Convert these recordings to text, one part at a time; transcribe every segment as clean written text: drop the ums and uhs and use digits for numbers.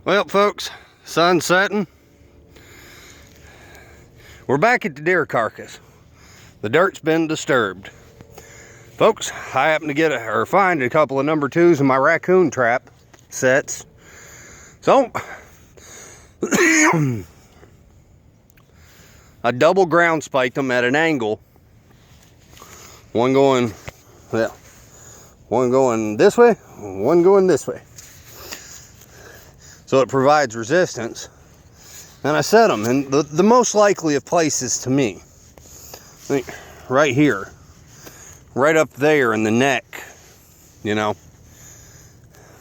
Well, folks, sun's setting. We're back at the deer carcass. The dirt's been disturbed. Folks, I happened to get or find a couple of number 2s in my raccoon trap sets. So, I double ground spiked them at an angle. One going this way, one going this way. So it provides resistance. And I set them in the most likely of places to me. I think right here. Right up there in the neck. You know.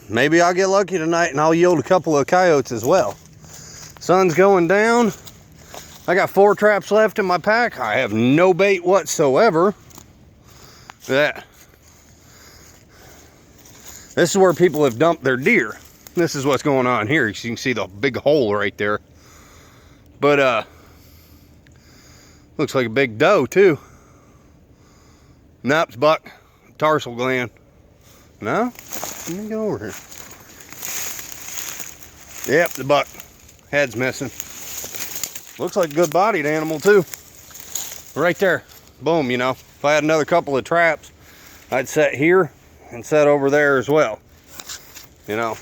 Maybe I'll get lucky tonight and I'll yield a couple of coyotes as well. Sun's going down. I got 4 traps left in my pack. I have no bait whatsoever. That. This is where people have dumped their deer. This is what's going on here. You can see the big hole right there. But, looks like a big doe, too. Nope, it's buck. Tarsal gland. No? Let me go over here. Yep, the buck. Head's missing. Looks like a good-bodied animal, too. Right there. Boom, you know. If I had another couple of traps, I'd set here and set over there as well. You know.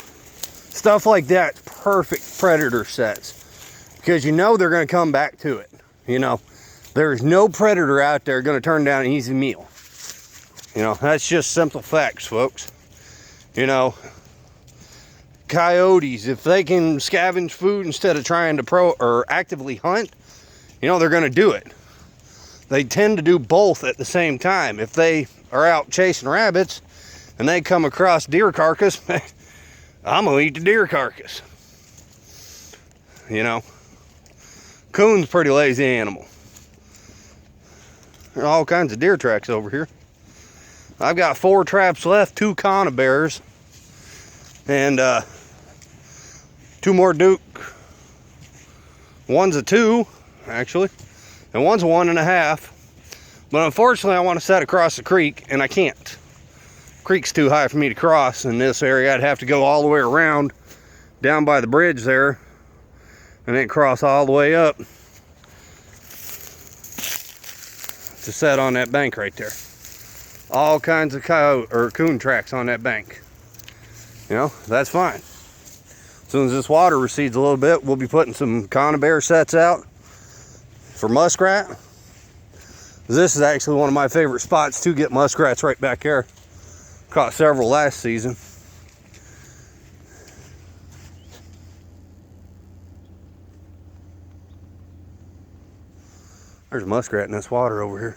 Stuff like that, perfect predator sets. Because you know they're going to come back to it. You know, there's no predator out there going to turn down an easy meal. You know, that's just simple facts, folks. You know, coyotes, if they can scavenge food instead of trying to actively hunt, you know, they're going to do it. They tend to do both at the same time. If they are out chasing rabbits and they come across deer carcass, I'm gonna eat the deer carcass. You know, coon's a pretty lazy animal. There are all kinds of deer tracks over here. I've got 4 traps left, 2 conibears, and 2 more Duke. One's a 2, actually, and one's a 1.5. But unfortunately, I want to set across the creek, and I can't. Creek's too high for me to cross in this area. I'd have to go all the way around down by the bridge there and then cross all the way up to set on that bank right there. All kinds of coyote or coon tracks on that bank. You know, that's fine. As soon as this water recedes a little bit, we'll be putting some conibear sets out for muskrat. This is actually one of my favorite spots to get muskrats, right back here. Caught several last season. There's a muskrat in this water over here.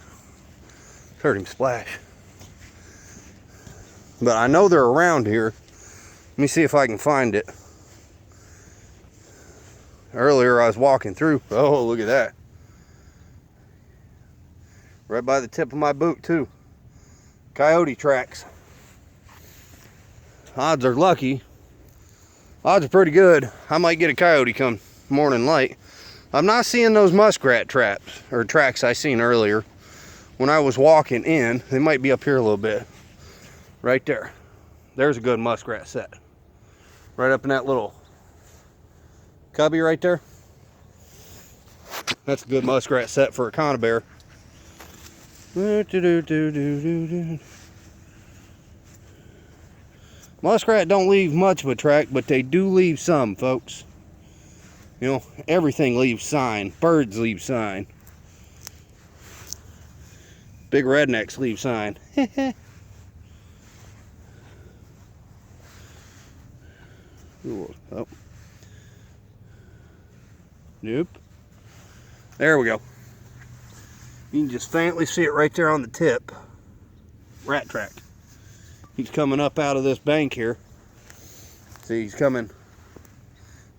Heard him splash. But I know they're around here. Let me see if I can find it. Earlier I was walking through. Oh, look at that. Right by the tip of my boot too. Coyote tracks. Odds are lucky. Odds are pretty good. I might get a coyote come morning light. I'm not seeing those muskrat traps or tracks I seen earlier when I was walking in. They might be up here a little bit. Right there. There's a good muskrat set. Right up in that little cubby right there. That's a good muskrat set for a conibear. Muskrat don't leave much of a track, but they do leave some, folks. You know, everything leaves sign. Birds leave sign. Big rednecks leave sign. Ooh, oh. Nope. There we go. You can just faintly see it right there on the tip. Rat track. He's coming up out of this bank here. See, he's coming.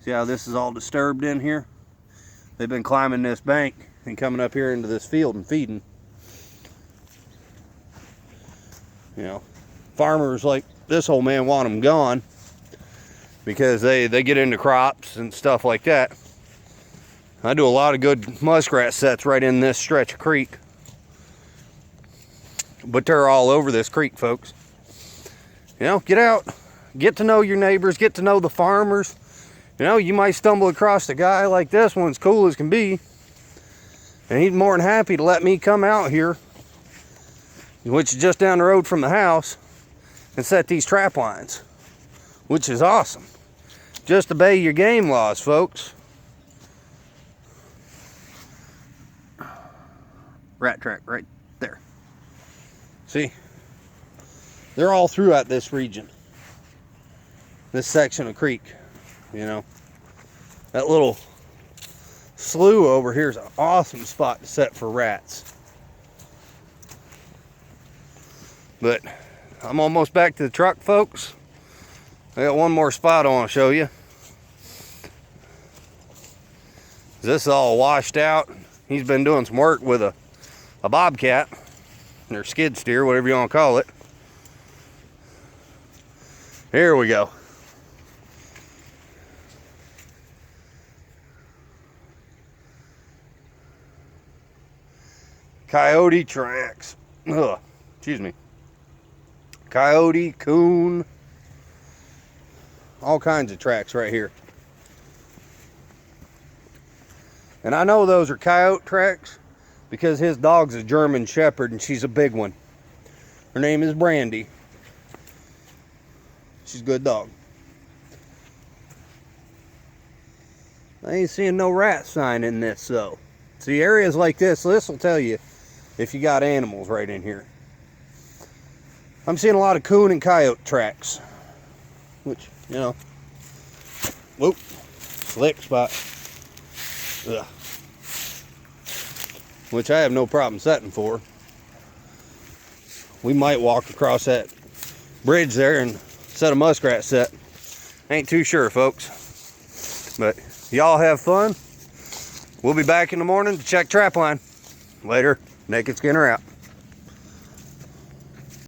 See how this is all disturbed in here? They've been climbing this bank and coming up here into this field and feeding. You know, farmers like this old man want them gone because they get into crops and stuff like that. I do a lot of good muskrat sets right in this stretch of creek. But they're all over this creek, folks. You know, get out, get to know your neighbors, get to know the farmers, You know, you might stumble across a guy like this one's cool as can be, and he's more than happy to let me come out here, which is just down the road from the house, and set these trap lines, which is awesome. Just obey your game laws, folks. Rat track right there. See? They're all throughout this region. This section of creek, you know. That little slough over here is an awesome spot to set for rats. But I'm almost back to the truck, folks. I got one more spot I want to show you. This is all washed out. He's been doing some work with a bobcat, or skid steer, whatever you want to call it. Here we go. Coyote tracks. Ugh, excuse me. Coyote, coon, all kinds of tracks right here. And I know those are coyote tracks because his dog's a German Shepherd and she's a big one. Her name is Brandy. She's a good dog. I ain't seeing no rat sign in this though. See, areas like this will tell you if you got animals right in here. I'm seeing a lot of coon and coyote tracks, which, you know, whoop, slick spot. Ugh. Which I have no problem setting for. We might walk across that bridge there and set a muskrat set. Ain't too sure, folks. But y'all have fun. We'll be back in the morning to check trap line. Later. Naked Skinner out.